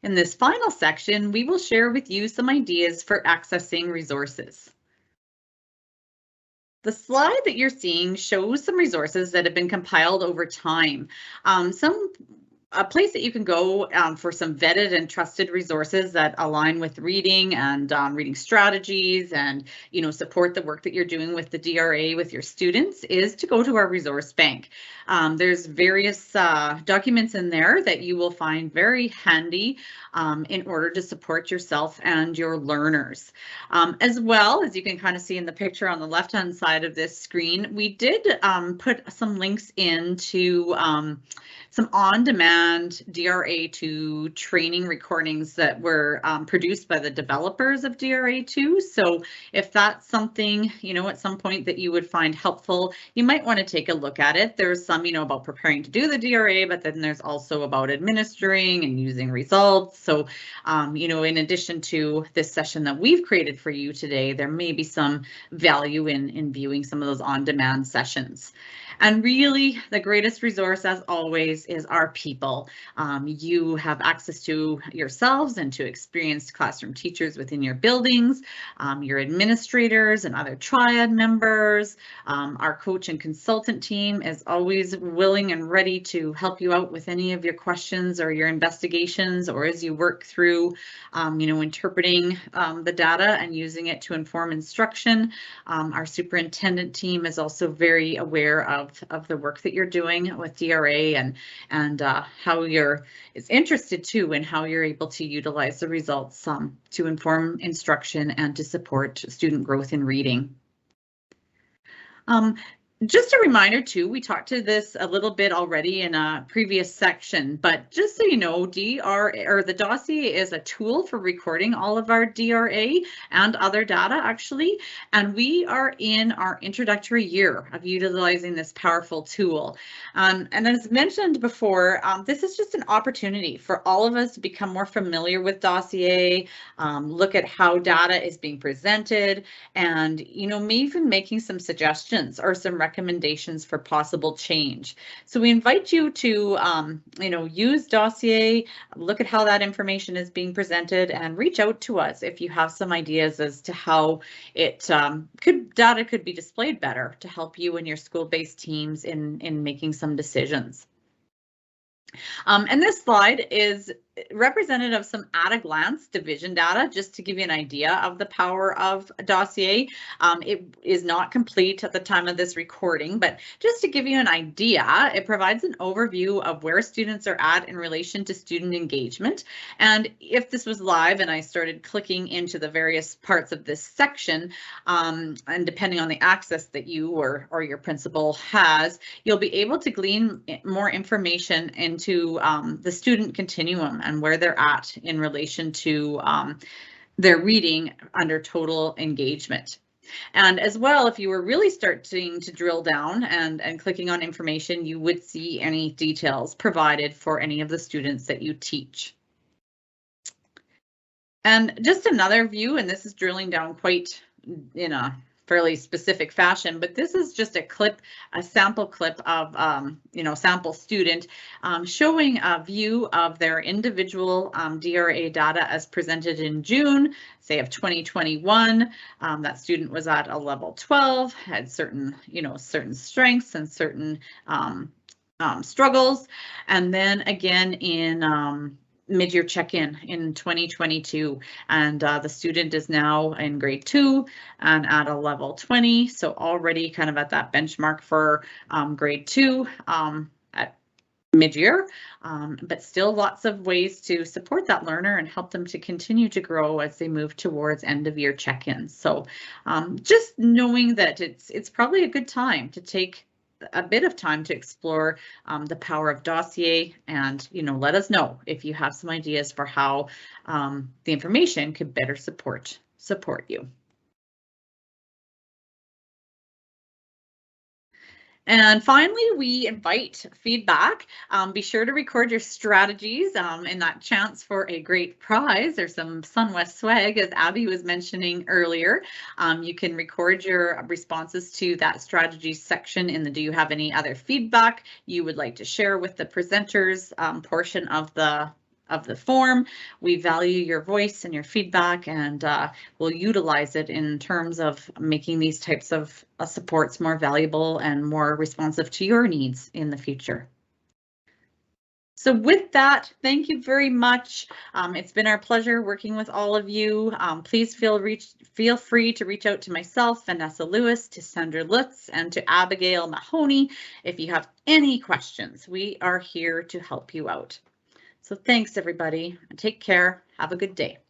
In this final section, we will share with you some ideas for accessing resources. The slide that you're seeing shows some resources that have been compiled over time. A place that you can go for some vetted and trusted resources that align with reading and reading strategies and support the work that you're doing with the DRA with your students is to go to our resource bank. There's various documents in there that you will find very handy in order to support yourself and your learners. As well, as you can kind of see in the picture on the left-hand side of this screen, we did put some links into some on-demand DRA2 training recordings that were produced by the developers of DRA2. So if that's something, at some point that you would find helpful, you might want to take a look at it. There's some, about preparing to do the DRA, but then there's also about administering and using results. So, in addition to this session that we've created for you today, there may be some value in viewing some of those on-demand sessions. And really, the greatest resource, as always, is our people. You have access to yourselves and to experienced classroom teachers within your buildings, your administrators and other triad members. Our coach and consultant team is always willing and ready to help you out with any of your questions or your investigations, or as you work through, interpreting the data and using it to inform instruction. Our superintendent team is also very aware of the work that you're doing with DRA and how is interested too in how you're able to utilize the results to inform instruction and to support student growth in reading. Just a reminder too, we talked to this a little bit already in a previous section, but just so you know, the Dossier is a tool for recording all of our DRA and other data actually, and we are in our introductory year of utilizing this powerful tool. And as mentioned before, this is just an opportunity for all of us to become more familiar with Dossier, look at how data is being presented, and maybe even making some suggestions or some recommendations for possible change. So we invite you to, use Dossier, look at how that information is being presented, and reach out to us if you have some ideas as to how data could be displayed better to help you and your school-based teams in making some decisions. And this slide is representative of some at-a-glance division data, just to give you an idea of the power of Dossier. It is not complete at the time of this recording, but just to give you an idea, it provides an overview of where students are at in relation to student engagement. And if this was live and I started clicking into the various parts of this section, and depending on the access that you or your principal has, you'll be able to glean more information into the student continuum and where they're at in relation to their reading under total engagement. And as well, if you were really starting to drill down and clicking on information, you would see any details provided for any of the students that you teach. And just another view, and this is drilling down quite in a fairly specific fashion, but this is just a sample clip of, sample student showing a view of their individual DRA data as presented in June, say of 2021. That student was at a level 12, had certain strengths and certain struggles. And then again in mid-year check-in in 2022, and the student is now in grade 2 and at a level 20, so already kind of at that benchmark for grade 2 at mid-year, but still lots of ways to support that learner and help them to continue to grow as they move towards end-of-year check-ins. So just knowing that it's probably a good time to take a bit of time to explore the power of Dossier, and let us know if you have some ideas for how the information could better support you. And finally, we invite feedback. Be sure to record your strategies and that chance for a great prize or some SunWest swag, as Abby was mentioning earlier. You can record your responses to that strategy section in the "Do you have any other feedback you would like to share with the presenters" portion of the the form. We value your voice and your feedback, and we'll utilize it in terms of making these types of supports more valuable and more responsive to your needs in the future. So with that, thank you very much. It's been our pleasure working with all of you. Please feel free to reach out to myself, Vanessa Lewis, to Sandra Lutz, and to Abigail Mahoney if you have any questions. We are here to help you out. So thanks, everybody. Take care. Have a good day.